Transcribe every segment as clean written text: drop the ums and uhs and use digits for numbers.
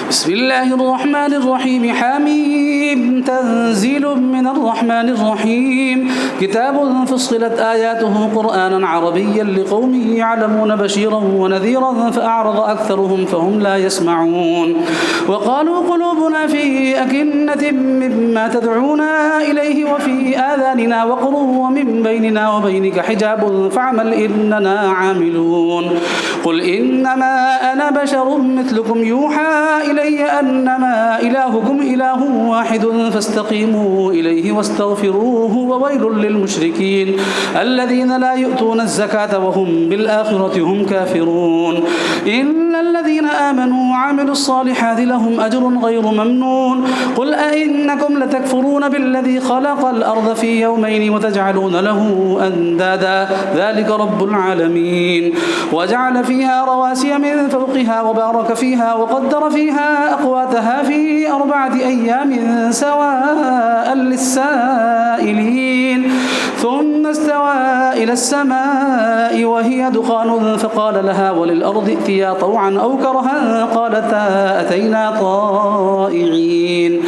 بسم الله الرحمن الرحيم. حميم تنزيل من الرحمن الرحيم. كتاب فصلت آياته قرآنا عربيا لقوم يعلمون بشيرا ونذيرا فأعرض أكثرهم فهم لا يسمعون. وقالوا قلوبنا في أكنة مما تدعونا إليه وفي آذاننا وقر ومن بيننا وبينك حجاب فاعمل إننا عاملون. قل إنما أنا بشر مثلكم يوحى إلي أنما إلهكم إله واحد فاستقيموا إليه واستغفروه وويل للمشركين الذين لا يؤتون الزكاة وهم بالآخرة هم كافرون. إلا الذين آمنوا وعملوا الصالحات لهم أجر غير ممنون. قل أئنكم لتكفرون بالذي خلق الأرض في يومين وتجعلون له أندادا ذلك رب العالمين. وجعل فيها رواسي من فوقها وبارك فيها وقدر فيها أقواتها في 4 أيام سواء للسائلين. ثم استوى إلى السماء وهي دخان فقال لها وللأرض ائتيا طوعا أو كرها قالتا أتينا طائعين.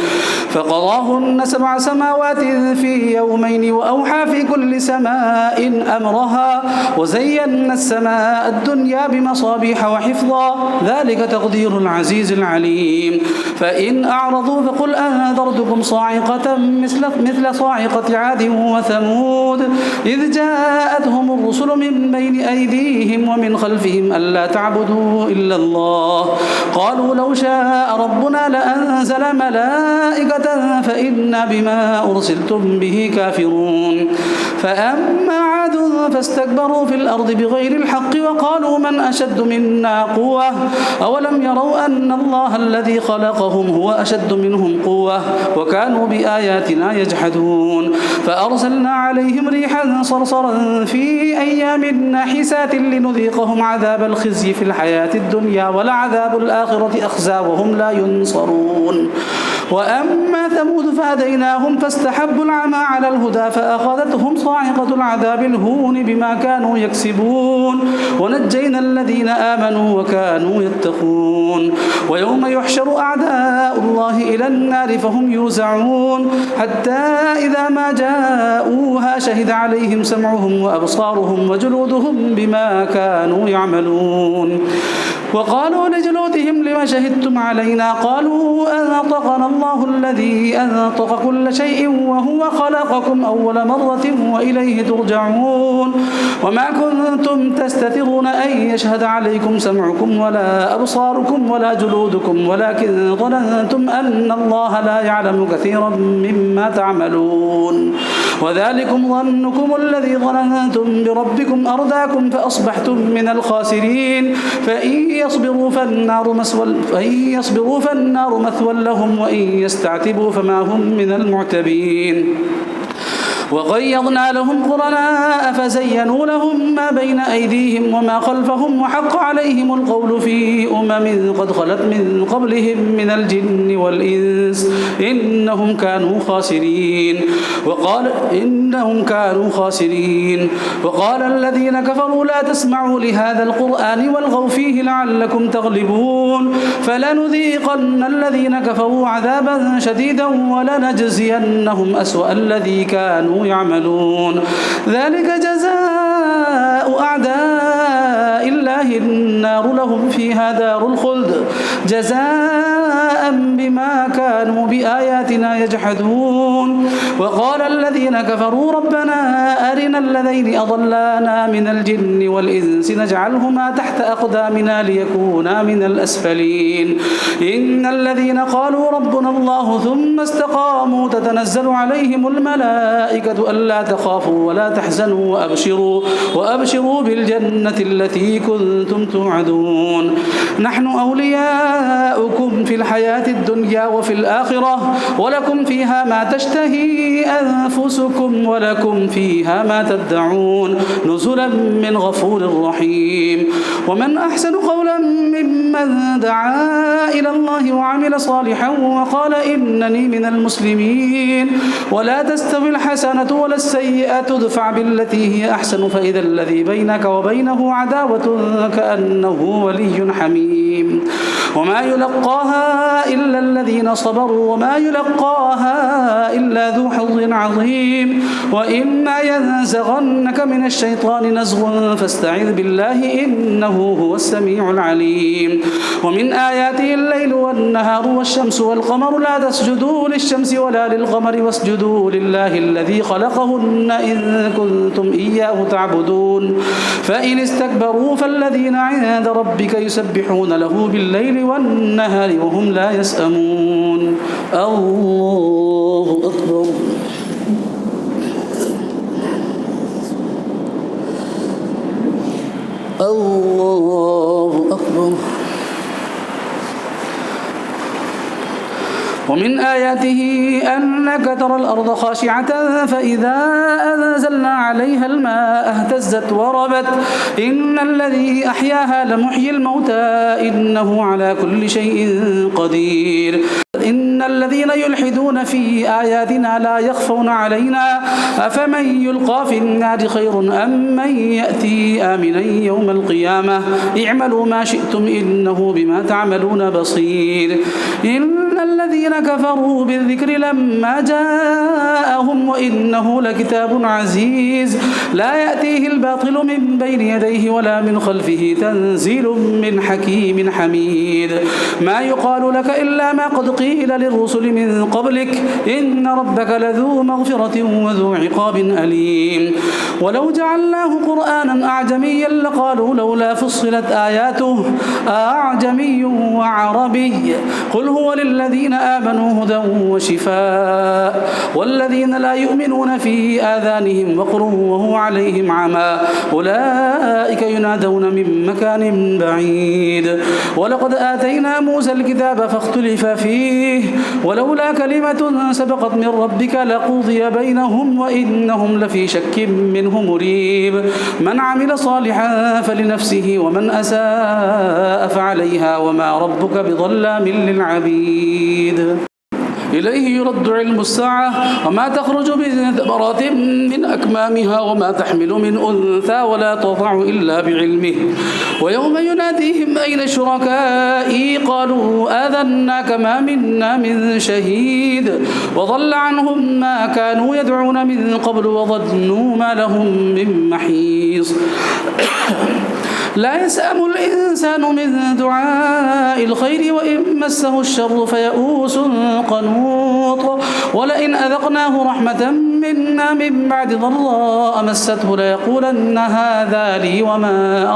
فقضاهن 7 سماوات في يومين وأوحى في كل سماء أمرها وزينا السماء الدنيا بمصابيح وحفظا ذلك تقدير العزيز العليم. فإن أعرضوا فقل أنذرتكم صاعقة مثل صاعقة عاد وثمود إذ جاءتهم الرسل من بين أيديهم ومن خلفهم ألا تعبدوا إلا الله قالوا لو شاء ربنا لأنزل ملائكة فإنا بما أرسلتم به كافرون. فأما عاد فاستكبروا في الأرض بغير الحق وقالوا من أشد منا قوة أولم يروا أن الله الذي خلقهم هو أشد منهم قوة وكانوا بآياتنا يجحدون. فأرسلنا عليهم ريحا صرصرا في أيام نحسات لنذيقهم عذاب الخزي في الحياة الدنيا ولعذاب الآخرة أخزى وهم لا ينصرون. وأما ثمود فهديناهم فاستحبوا العمى على الهدى فأخذتهم صاعقة العذاب الهون بما كانوا يكسبون ونجينا الذين آمنوا وكانوا يتقون. ويوم يحشر أعداء الله إلى النار فهم يوزعون حتى إذا ما جاءوها شهد عليهم سمعهم وأبصارهم وجلودهم بما كانوا يعملون. وقالوا لجلودهم لما شهدتم علينا قالوا أنطقنا الله الذي أنطق كل شيء وهو خلقكم أول مرة وإليه ترجعون. وما كنتم تستترون أن يشهد عليكم سمعكم ولا أبصاركم ولا جلودكم ولكن ظننتم أن الله لا يعلم كثيرا مما تعملون. وذلكم ظنكم الذي ظننتم بربكم أرداكم فأصبحتم من الخاسرين. فإن يصبروا فالنار مثوى لهم وإن يستعتبوا فما هم من المعتبين. وقيضنا لهم قرناء فزينوا لهم ما بين أيديهم وما خلفهم وحق عليهم القول في قد خلت من قبلهم من الجن والإنس إنهم كانوا خاسرين. وقال الذين كفروا لا تسمعوا لهذا القرآن والغوا فيه لعلكم تغلبون. فلنذيقن الذين كفروا عذابا شديدا ولنجزينهم أسوأ الذي كانوا يعملون. ذلك جزاء أعداء الله النار لهم فيها دار الخلد جزاء بما كانوا بآياتنا يجحدون. وقال الذين كفروا ربنا أرنا الذين أضلانا من الجن والإنس نجعلهما تحت أقدامنا ليكونا من الأسفلين. إن الذين قالوا ربنا الله ثم استقاموا تتنزل عليهم الملائكة ألا تخافوا ولا تحزنوا وأبشروا بالجنة التي كنتم توعدون. نحن أولياؤكم في الحياة الدنيا وفي الآخرة ولكم فيها ما تشتهي أنفسكم ولكم فيها ما تدعون نزلا من غفور رحيم. ومن أحسن قولا ممن دعا إلى الله وعمل صالحا وقال إنني من المسلمين. ولا تستوي الحسنة ولا السيئة ادفع بالتي هي أحسن فإذا الذي بينك وبينه عداوة كأنه ولي حميم. وما يلقاها يلقاها إلا الذين صبروا وما يلقاها إلا ذو حظ عظيم وإما ينزغنك من الشيطان نزغ فاستعذ بالله إنه هو السميع العليم ومن آياته الليل والنهار والشمس والقمر لا تسجدوا للشمس ولا للقمر واسجدوا لله الذي خلقهن إن كنتم إياه تعبدون فإن استكبروا فالذين عند ربك يسبحون له بالليل والنهار وهم لا يسأمون الله أكبر الله أكبر ومن آياته أنك ترى الأرض خاشعة فإذا أنزلنا عليها الماء اهتزت وربت إن الذي أحياها لمحيي الموتى إنه على كل شيء قدير إن الذين يلحدون في آياتنا لا يخفون علينا أفمن يلقى في النار خير أم من يأتي آمنا يوم القيامة اعملوا ما شئتم إنه بما تعملون بصير إن الذين كفروا بالذكر لما جاءهم وإنه لكتاب عزيز لا يأتيه الباطل من بين يديه ولا من خلفه تنزيل من حكيم حميد ما يقال لك إلا ما قد قيل للرسل من قبلك إن ربك لذو مغفرة وذو عقاب أليم ولو جعلناه قرآنا أعجميا لقالوا لولا فصلت آياته أعجمي وعربي قل هو للذين آمنوا هدى وشفاء والذين لا يؤمنون في آذانهم وقر وهو عليهم عمى أولئك ينادون من مكان بعيد ولقد آتينا موسى الكتاب فاختلف فيه ولولا كلمة سبقت من ربك لقضي بينهم وإنهم لفي شك منه مريب من عمل صالحا فلنفسه ومن أساء فعليها وما ربك بظلام للعبيد إليه يرد علم الساعة وما تخرج من ثمرات من أكمامها وما تحمل من أنثى ولا تضع إلا بعلمه ويوم يناديهم أين شركائي قالوا آذناك ما منا من شهيد وضل عنهم ما كانوا يدعون من قبل وظنوا ما لهم من محيص لا يسأم الإنسان من دعاء الخير وإن مسه الشر فيئوس قنوط ولئن أذقناه رحمة منا من بعد ضراء مسته ليقولن هذا لي وما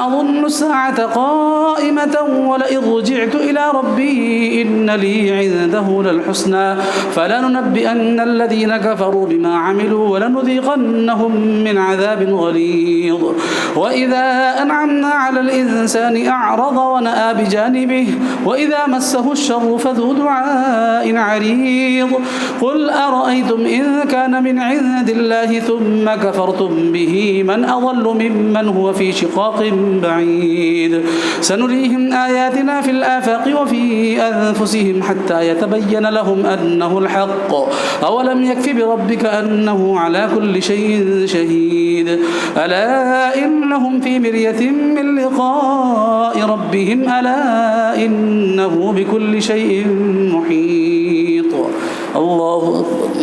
أظن الساعة قائمة ولئن رجعت إلى ربي إن لي عنده للحسنى فلننبئن الذين كفروا بما عملوا ولنذيقنهم من عذاب غليظ وإذا أنعمنا على الإنسان أعرض ونأى بجانبه وإذا مسه الشر فذو دعاء عريض قل أرأيتم إن كان من عند الله ثم كفرتم به من أضل ممن هو في شقاق بعيد سنريهم آياتنا في الآفاق وفي أنفسهم حتى يتبين لهم أنه الحق أولم يكف بربك أنه على كل شيء شهيد ألا إنهم في مرية من لقاء ربهم ألا إنه بكل شيء محيط الله أكبر